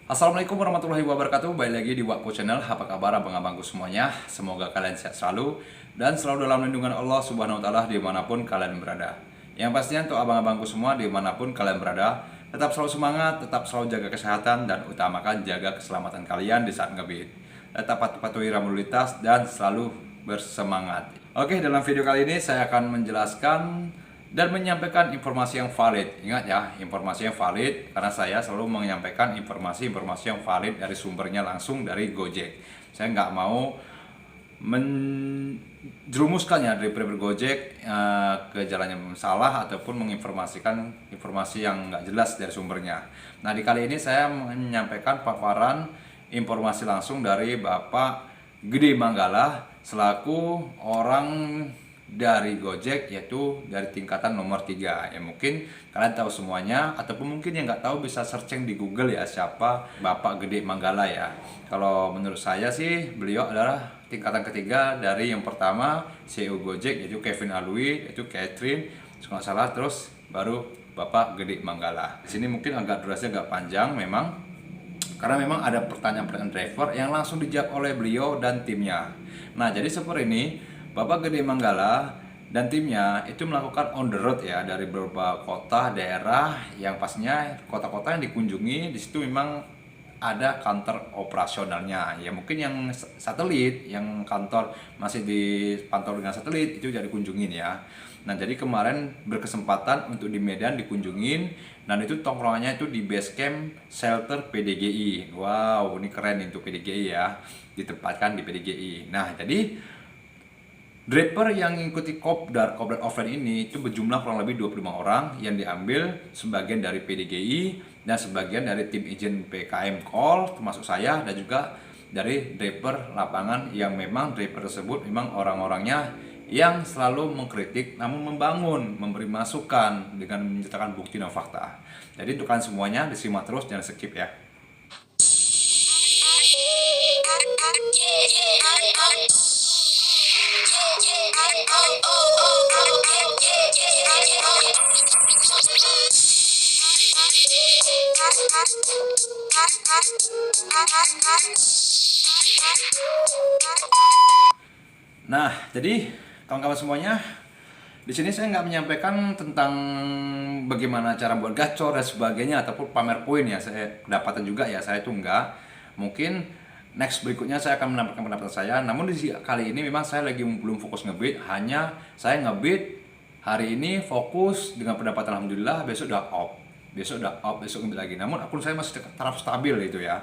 Assalamualaikum warahmatullahi wabarakatuh. Balik lagi di Wakku Channel. Apa kabar abang-abangku semuanya? Semoga kalian sehat selalu dan selalu dalam lindungan Allah Subhanahu wa taala dimanapun kalian berada. Yang pastinya untuk abang-abangku semua dimanapun kalian berada, tetap selalu semangat, tetap selalu jaga kesehatan dan utamakan jaga keselamatan kalian di saat ngebit. Tetap patuhi lalu lintas dan selalu bersemangat. Oke, dalam video kali ini saya akan menjelaskan dan menyampaikan informasi yang valid. Ingat ya, informasi yang valid karena saya selalu menyampaikan informasi-informasi yang valid dari sumbernya langsung dari Gojek. Saya nggak mau menjerumuskannya dari Gojek ke jalan yang salah ataupun menginformasikan informasi yang nggak jelas dari sumbernya. Nah, di kali ini saya menyampaikan paparan informasi langsung dari Bapak Gede Manggala selaku orang dari Gojek, yaitu dari tingkatan nomor 3. Ya mungkin kalian tahu semuanya, ataupun mungkin yang nggak tahu bisa searching di Google ya, siapa Bapak Gede Manggala ya. Kalau menurut saya sih beliau adalah tingkatan ketiga dari yang pertama CEO Gojek, yaitu Kevin Alwi, yaitu Catherine, kalau nggak salah, terus baru Bapak Gede Manggala. Di sini mungkin agak durasinya agak panjang memang, karena memang ada pertanyaan-pertanyaan driver yang langsung dijawab oleh beliau dan timnya. Nah, jadi seperti ini, Bapak Gede Manggala dan timnya itu melakukan on the road ya, dari beberapa kota daerah yang pastinya kota-kota yang dikunjungi. Di situ memang ada kantor operasionalnya ya, mungkin yang satelit, yang kantor masih dipantau dengan satelit itu jadi kunjungin ya. Nah, jadi kemarin berkesempatan untuk di Medan dikunjungin, dan itu tongkrongannya itu di base camp shelter PDGI. Wow, ini keren itu PDGI ya, ditempatkan di PDGI. Nah, jadi driver yang mengikuti kopdar offline ini itu berjumlah kurang lebih 25 orang yang diambil sebagian dari PDGI dan sebagian dari tim izin PKM Call, termasuk saya, dan juga dari driver lapangan yang memang driver tersebut memang orang-orangnya yang selalu mengkritik namun membangun, memberi masukan dengan menyertakan bukti dan fakta. Jadi untuk kalian semuanya disimak terus, jangan skip ya. Nah, jadi kawan-kawan semuanya, di sini saya nggak menyampaikan tentang bagaimana cara buat gacor dan sebagainya ataupun pamer poin ya. Saya kedapatan juga ya, saya itu enggak. Mungkin next berikutnya saya akan menampilkan pendapat saya. Namun di kali ini memang saya lagi belum fokus ngebit, hanya saya ngebit hari ini fokus dengan pendapat, alhamdulillah. Besok udah off, besok ngebit lagi. Namun akun saya masih taraf stabil gitu ya.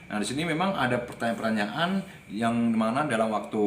Nah, di sini memang ada pertanyaan-pertanyaan yang mana dalam waktu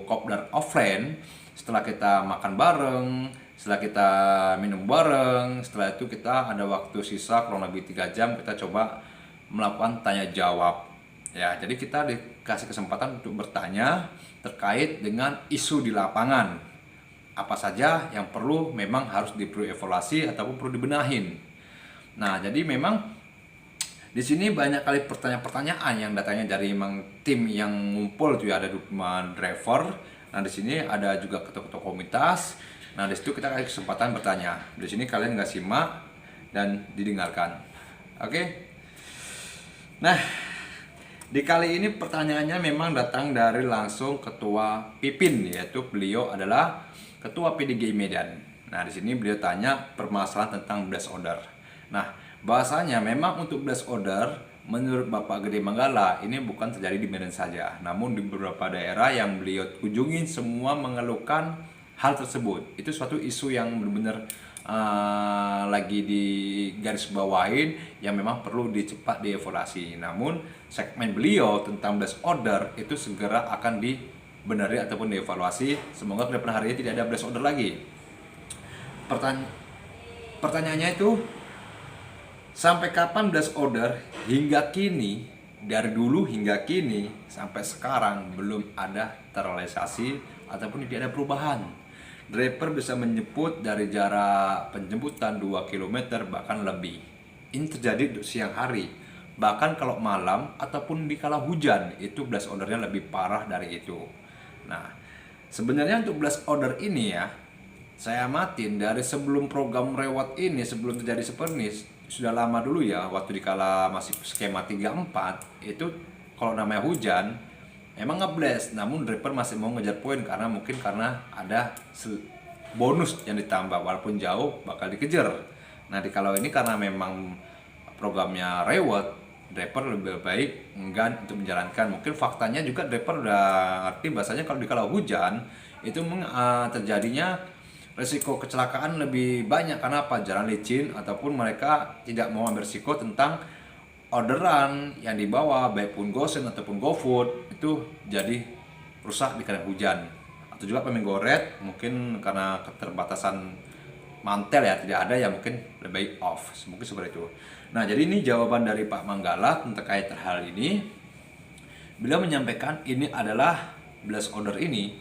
kopdar offline, setelah kita makan bareng, setelah kita minum bareng, setelah itu kita ada waktu sisa kurang lebih 3 jam, kita coba melakukan tanya jawab. Ya, jadi kita dikasih kesempatan untuk bertanya terkait dengan isu di lapangan. Apa saja yang perlu memang harus evaluasi ataupun perlu dibenahin. Nah, jadi memang di sini banyak kali pertanyaan-pertanyaan yang datangnya dari memang tim yang ngumpul tuh ya, ada driver. Nah, di sini ada juga ketua-ketua komunitas. Nah, di situ kita kasih kesempatan bertanya. Di sini kalian nggak simak dan didengarkan. Oke. Nah, di kali ini pertanyaannya memang datang dari langsung Ketua Pipin, yaitu beliau adalah Ketua PDGI Medan. Nah, di sini beliau tanya permasalahan tentang blast order. Nah, bahasanya memang untuk blast order menurut Bapak Gede Manggala ini bukan terjadi di Medan saja, namun di beberapa daerah yang beliau kunjungi semua mengeluhkan hal tersebut. Itu suatu isu yang benar-benar lagi di garis bawahin, yang memang perlu cepat dievaluasi. Namun segmen beliau tentang blast order itu segera akan dibenari ataupun dievaluasi. Semoga ke depan hari ini tidak ada blast order lagi. Pertanyaannya itu, sampai kapan blast order hingga kini, dari dulu hingga kini sampai sekarang belum ada terrealisasi ataupun tidak ada perubahan. Driver bisa menjemput dari jarak penjemputan 2 km bahkan lebih. Ini terjadi untuk siang hari. Bahkan kalau malam ataupun di kala hujan itu blast ordernya lebih parah dari itu. Nah, sebenarnya untuk blast order ini ya, saya amatin dari sebelum program reward ini, sebelum terjadi seperti ini, sudah lama dulu ya, waktu dikala masih skema 3-4 itu kalau namanya hujan emang ngeblast, namun driver masih mau ngejar poin karena mungkin karena ada bonus yang ditambah walaupun jauh bakal dikejar. Nah di kalau ini karena memang programnya reward, driver lebih baik enggan untuk menjalankan. Mungkin faktanya juga driver udah ngerti bahasanya kalau di kalau hujan itu terjadinya resiko kecelakaan lebih banyak. Karena apa? Jalan licin ataupun mereka tidak mau ambil resiko tentang orderan yang dibawa, baik pun GoSend ataupun GoFood itu jadi rusak di kala hujan. Atau juga pemain goret mungkin karena keterbatasan mantel ya tidak ada ya, mungkin lebih baik off, mungkin seperti itu. Nah jadi ini jawaban dari Pak Manggala terkait hal ini. Beliau menyampaikan ini adalah blast order ini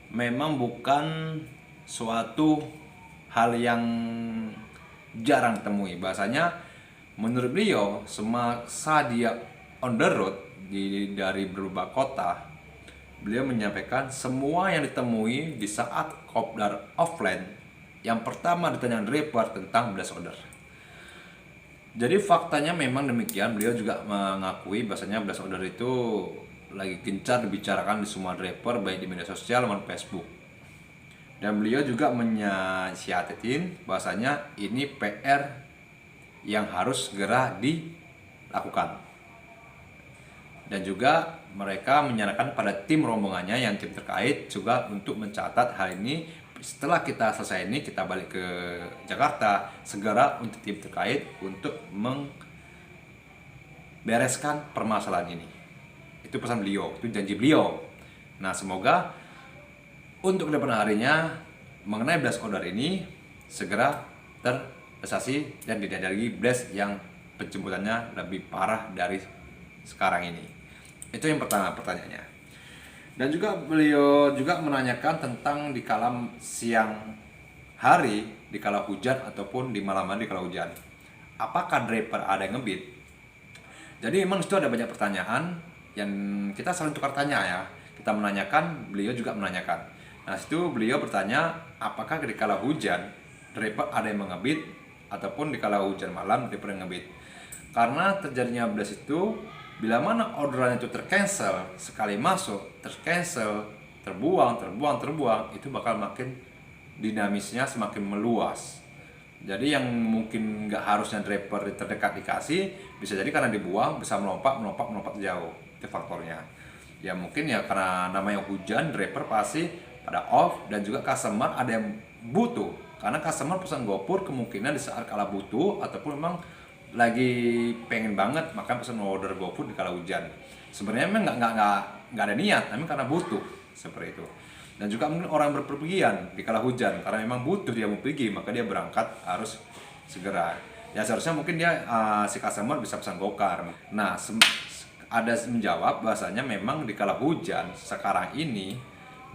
memang bukan suatu hal yang jarang ditemui. Bahasanya menurut beliau semasa dia on the road dari beberapa kota, beliau menyampaikan semua yang ditemui di saat kopdar offline yang pertama ditanya driver tentang blast order. Jadi faktanya memang demikian. Beliau juga mengakui bahasanya blast order itu lagi gencar dibicarakan di semua driver baik di media sosial maupun Facebook. Dan beliau juga menyiasatikan bahasanya ini PR yang harus segera dilakukan. Dan juga mereka menyarankan pada tim rombongannya yang tim terkait juga untuk mencatat hal ini. Setelah kita selesai ini, kita balik ke Jakarta, segera untuk tim terkait untuk membereskan permasalahan ini. Itu pesan beliau, itu janji beliau. Nah semoga untuk kedepan harinya mengenai blast order ini segera terrealisasi dan tidak ada lagi blast yang penjemputannya lebih parah dari sekarang ini. Itu yang pertama pertanyaannya. Dan juga beliau juga menanyakan tentang di kala siang hari, di kala hujan ataupun di malam hari di kala hujan, apakah driver ada yang ngebit? Jadi memang itu ada banyak pertanyaan yang kita saling tukar tanya ya. Kita menanyakan, beliau juga menanyakan. Nah situ beliau bertanya apakah di kala hujan driver ada yang mengebit ataupun di kala hujan malam driver yang ngebit. Karena terjadinya blast itu bila mana orderan itu tercancel, sekali masuk tercancel, terbuang, itu bakal makin dinamisnya semakin meluas. Jadi yang mungkin nggak harusnya driver terdekat dikasih, bisa jadi karena dibuang bisa melompat jauh. Itu faktornya. Ya mungkin ya karena namanya hujan, driver pasti pada off, dan juga customer ada yang butuh. Karena customer pesan GoFood kemungkinan di saat kala butuh ataupun memang lagi pengen banget maka pesan order GoFood di kala hujan. Sebenarnya memang nggak ada niat, tapi karena butuh seperti itu. Dan juga mungkin orang berpergian di kala hujan karena memang butuh, dia mau pergi maka dia berangkat harus segera. Ya seharusnya mungkin dia si customer bisa pesan GoCar. Nah ada menjawab bahasanya memang di kala hujan sekarang ini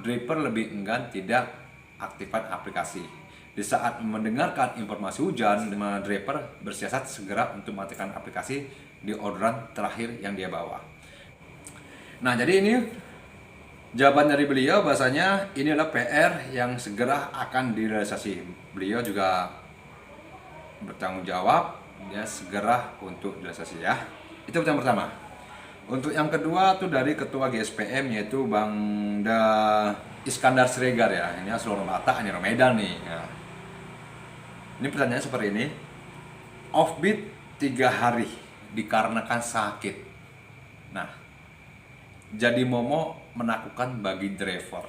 driver lebih enggan tidak aktifkan aplikasi. Di saat mendengarkan informasi hujan, driver bersiasat segera untuk mematikan aplikasi di orderan terakhir yang dia bawa. Nah, jadi ini jawaban dari beliau bahasanya ini adalah PR yang segera akan direalisasi. Beliau juga bertanggung jawab, dia segera untuk direalisasi ya. Itu yang pertama. Untuk yang kedua tuh dari ketua GSPM yaitu Bang Iskandar Siregar ya. Ini asal orang Batak, ini orang Medan nih. Ya. Ini pertanyaannya seperti ini. Offbeat 3 hari dikarenakan sakit. Nah, jadi momo menakutkan bagi driver.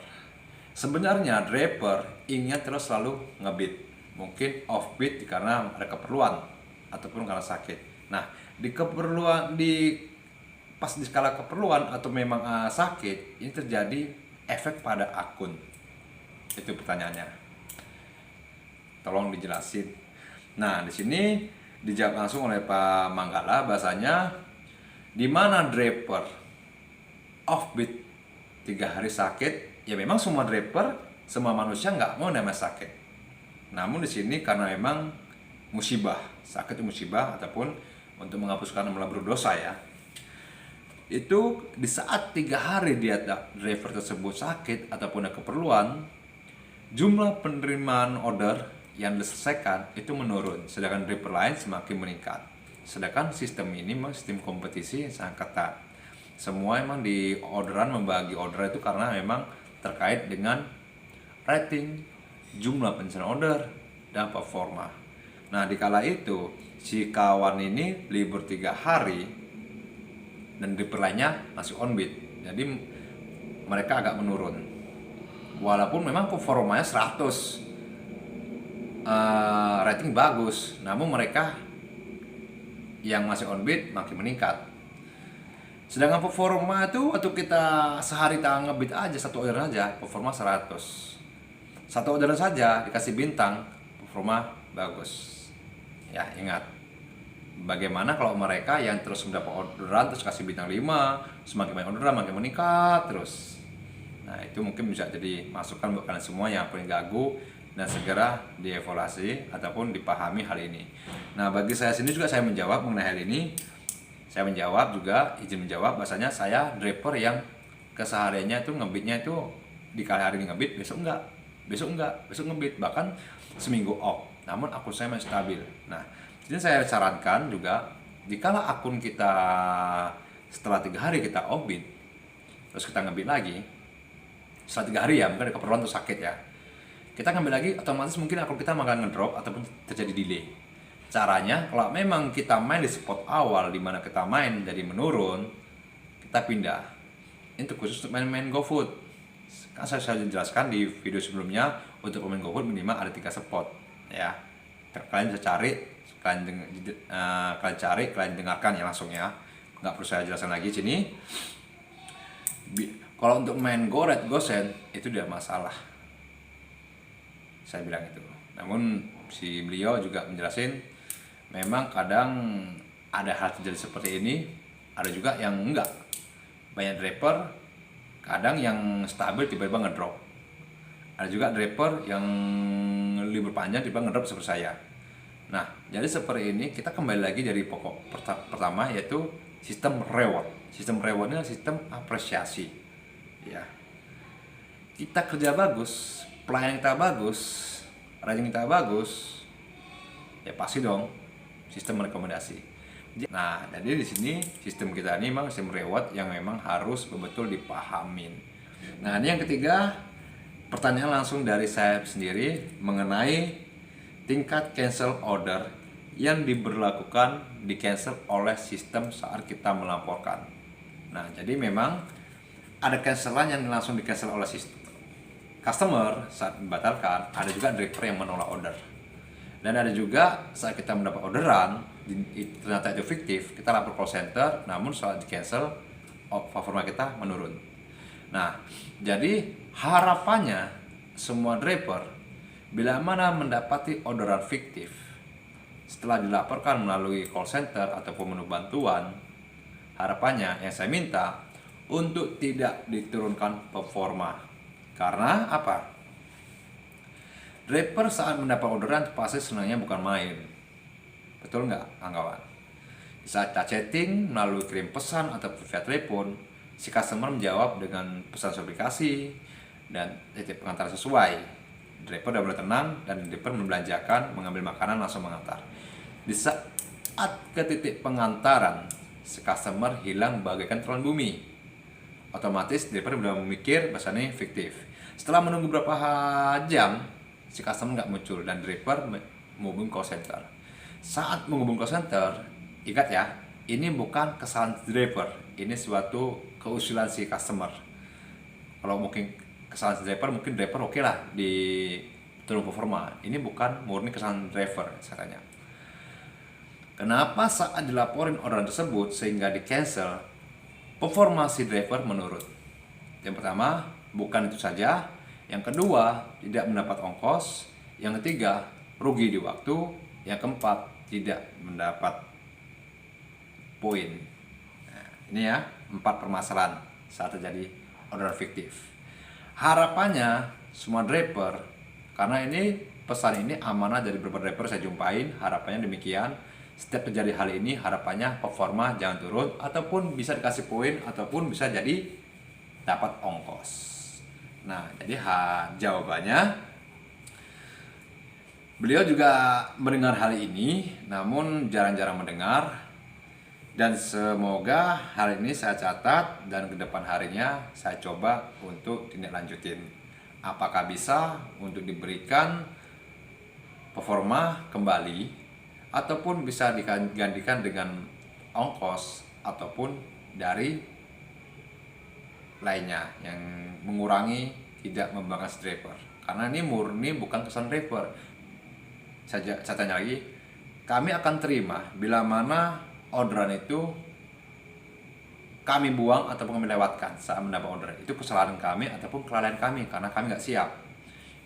Sebenarnya driver ingin terus selalu ngebeat. Mungkin offbeat karena ada keperluan ataupun karena sakit. Nah, pas di skala keperluan atau memang sakit, ini terjadi efek pada akun. Itu pertanyaannya. Tolong dijelasin. Nah, di sini dijawab langsung oleh Pak Manggala bahasanya di mana driver offbeat 3 hari sakit, ya memang semua driver, semua manusia nggak mau namanya sakit. Namun di sini karena memang musibah, sakit itu musibah ataupun untuk menghapuskan amalan berdosa ya. Itu di saat 3 hari dia driver tersebut sakit ataupun ada keperluan, jumlah penerimaan order yang diselesaikan itu menurun, sedangkan driver lain semakin meningkat. Sedangkan sistem ini memang sistem kompetisi yang sangat ketat. Semua emang di orderan membagi order itu karena memang terkait dengan rating, jumlah pencarian order, dan performa. Nah, di kala itu si kawan ini libur 3 hari dan driver lainnya masih on beat. Jadi mereka agak menurun. Walaupun memang performanya 100, rating bagus, namun mereka yang masih on beat makin meningkat. Sedangkan performa itu waktu kita sehari tak ngebit aja satu orderan aja, performa 100. Satu orderan saja dikasih bintang, performa bagus. Ya, ingat. Bagaimana kalau mereka yang terus mendapat orderan terus kasih bintang 5, semakin banyak orderan makin meningkat terus. Nah, itu mungkin bisa jadi masukan buat kalian semua yang paling gagu dan segera dievaluasi ataupun dipahami hal ini. Nah, bagi saya sendiri juga saya menjawab mengenai hal ini. Saya menjawab juga, izin menjawab bahasanya saya driver yang kesehariannya itu ngebitnya itu di kali hari ini ngebit, besok enggak, besok ngebit, bahkan seminggu off. Namun akun saya masih stabil. Nah, jadi saya sarankan juga jikalau akun kita setelah 3 hari kita off bit, terus kita ngebit lagi, setelah 3 hari ya, mungkin ada keperluan atau sakit ya, kita ngambil lagi, otomatis mungkin akun kita akan ngedrop ataupun terjadi delay. Caranya, kalau memang kita main di spot awal di mana kita main jadi menurun, kita pindah. Itu khusus untuk main GoFood. Kan saya sudah jelaskan di video sebelumnya, untuk pemain GoFood minimal ada 3 spot ya. Kalian bisa cari, kalian dengarkan ya langsung ya. Nggak perlu saya jelaskan lagi sini. Kalau untuk main GoRed, GoSend itu tidak masalah. Saya bilang itu. Namun si beliau juga menjelasin memang kadang ada hal terjadi seperti ini, ada juga yang enggak. Banyak driver kadang yang stabil tiba-tiba ngedrop. Ada juga driver yang libur panjang tiba-tiba ngedrop seperti saya. Nah, jadi seperti ini kita kembali lagi dari pokok pertama, yaitu sistem reward. Sistem reward ini adalah sistem apresiasi. Ya. Kita kerja bagus, pelayanan kita bagus, rating kita bagus, ya pasti dong sistem rekomendasi. Nah, jadi di sini sistem kita ini memang sistem reward yang memang harus betul-betul dipahamin. Nah, ini yang ketiga, pertanyaan langsung dari saya sendiri mengenai tingkat cancel order yang diberlakukan di cancel oleh sistem saat kita melaporkan. Nah, jadi memang ada cancelan yang langsung di cancel oleh sistem customer saat membatalkan, ada juga driver yang menolak order. Dan ada juga saat kita mendapat orderan, ternyata itu fiktif, kita lapor call center, namun saat di cancel, performa kita menurun. Nah, jadi harapannya semua driver bila mana mendapati orderan fiktif, setelah dilaporkan melalui call center ataupun menu bantuan, harapannya yang saya minta untuk tidak diturunkan performa. Karena apa? Driver saat mendapat orderan pasti senangnya bukan main. Betul nggak, kawan? Saat kita chatting melalui kirim pesan atau via telepon, si customer menjawab dengan pesan aplikasi dan titik pengantar sesuai. Driver udah mulai tenang dan driver membelanjakan, mengambil makanan langsung mengantar. Di saat ke titik pengantaran, si customer hilang bagaikan telan bumi. Otomatis driver udah memikir bahasanya fiktif. Setelah menunggu beberapa jam, si customer nggak muncul dan driver menghubungi call center. Saat menghubungi call center, ingat ya, ini bukan kesalahan driver, ini suatu keusulan si customer. Kalau mungkin kesalahan driver, mungkin driver oke lah di turun performa. Ini bukan murni kesalahan driver, katanya. Kenapa saat dilaporin orderan tersebut sehingga di cancel, performa si driver menurun? Yang pertama, bukan itu saja. Yang kedua, tidak mendapat ongkos. Yang ketiga, rugi di waktu. Yang keempat, tidak mendapat poin. Nah, ini ya, 4 permasalahan saat terjadi orderan fiktif. Harapannya semua driver, karena ini pesan ini amanah dari beberapa driver saya jumpain, harapannya demikian. Setiap terjadi hal ini, harapannya performa jangan turun, ataupun bisa dikasih poin, ataupun bisa jadi dapat ongkos. Nah, jadi jawabannya Beliau juga mendengar hal ini, namun jarang-jarang mendengar. Dan semoga hal ini saya catat dan ke depan harinya saya coba untuk tindak lanjutin. Apakah bisa untuk diberikan performa kembali ataupun bisa digantikan dengan ongkos ataupun dari lainnya yang mengurangi tidak membangkang driver. Karena ini murni bukan kesan driver. Saya tanya lagi, kami akan terima bila mana orderan itu kami buang ataupun kami lewatkan saat mendapat order. Itu kesalahan kami ataupun kelalaian kami karena kami nggak siap.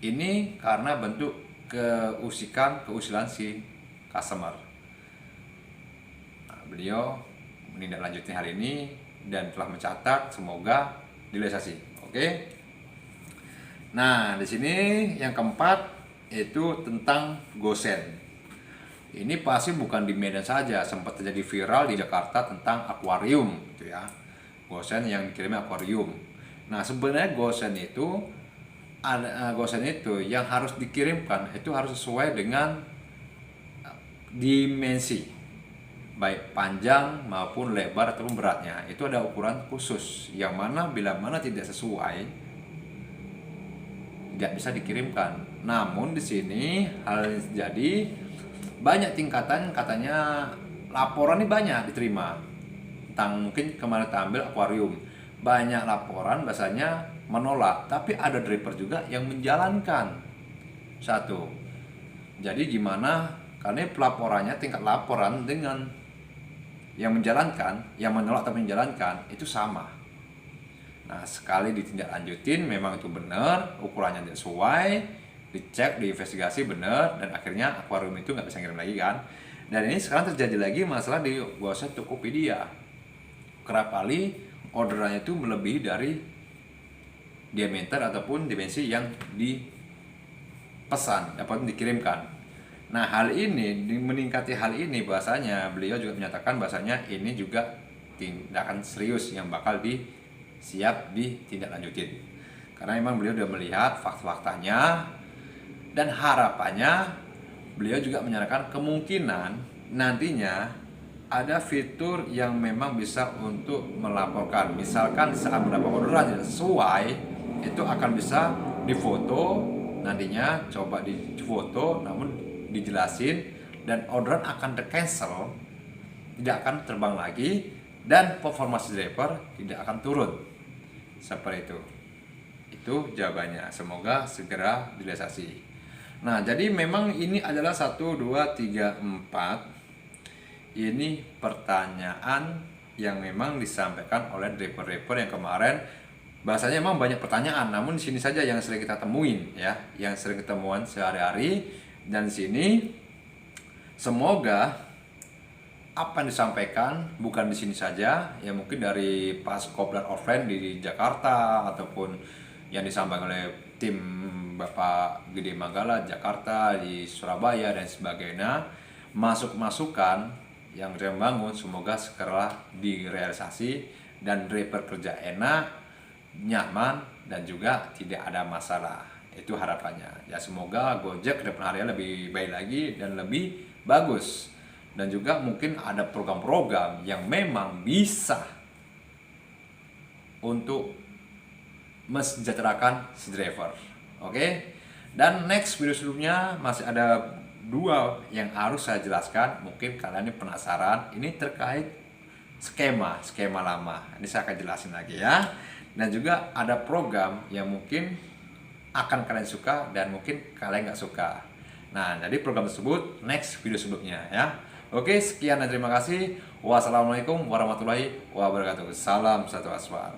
Ini karena bentuk keusilan si customer. Nah, beliau menindaklanjuti hal ini dan telah mencatat, semoga direalisasi. Oke. Nah, di sini yang keempat itu tentang gosen. Ini pasti bukan di Medan saja, sempat terjadi viral di Jakarta tentang akuarium, gitu ya. Gosen yang dikirim akuarium. Nah, sebenarnya gosen itu yang harus dikirimkan itu harus sesuai dengan dimensi, baik panjang maupun lebar ataupun beratnya. Itu ada ukuran khusus yang mana bila mana tidak sesuai tidak bisa dikirimkan. Namun di sini hal jadi banyak tingkatan, katanya laporan ini banyak diterima tentang mungkin kemarin ambil akuarium, banyak laporan bahasanya menolak, tapi ada driver juga yang menjalankan satu. Jadi gimana, karena pelaporannya tingkat laporan dengan yang menjalankan, yang menolak atau menjalankan itu sama. Nah, sekali ditindaklanjutin memang itu benar, ukurannya tidak sesuai, dicek, diinvestigasi benar, dan akhirnya akuarium itu nggak bisa ngirim lagi kan. Dan ini sekarang terjadi lagi masalah di website Tokopedia. Kerap kali orderannya itu melebihi dari diameter ataupun dimensi yang dipesan ataupun dikirimkan. Nah, hal ini meningkati hal ini bahasanya beliau juga menyatakan bahasanya ini juga tindakan serius yang bakal siap ditindaklanjutin. Karena memang beliau sudah melihat fakta-faktanya dan harapannya beliau juga menyarankan kemungkinan nantinya ada fitur yang memang bisa untuk melaporkan. Misalkan saat mendapat orderan yang sesuai, itu akan bisa difoto, nantinya coba difoto namun dijelasin dan orderan akan di-cancel, tidak akan terbang lagi dan performa driver tidak akan turun. Seperti itu. Itu jawabannya. Semoga segera direalisasi. Nah, jadi memang ini adalah 1, 2, 3, 4. Ini pertanyaan yang memang disampaikan oleh driver-driver yang kemarin. Bahasanya memang banyak pertanyaan, namun di sini saja yang sering kita temuin ya, yang sering ketemuan sehari-hari. Dan di sini semoga apa yang disampaikan bukan di sini saja, ya mungkin dari pas Kopdar Offline di Jakarta ataupun yang disampaikan oleh tim Bapak Gede Manggala Jakarta, di Surabaya dan sebagainya, masukan yang saya bangun semoga segera direalisasi dan driver kerja enak, nyaman dan juga tidak ada masalah. Itu harapannya. Ya semoga Gojek ke depan harinya lebih baik lagi dan lebih bagus. Dan juga mungkin ada program-program yang memang bisa untuk mensejahterakan si driver. Oke. Dan next video sebelumnya masih ada 2 yang harus saya jelaskan. Mungkin kalian ini penasaran. Ini terkait skema lama. Ini saya akan jelasin lagi ya. Dan juga ada program yang mungkin akan kalian suka dan mungkin kalian nggak suka. Nah, jadi program tersebut next video sebelumnya ya. Oke, sekian dan terima kasih. Wassalamualaikum warahmatullahi wabarakatuh. Salam satu aspal.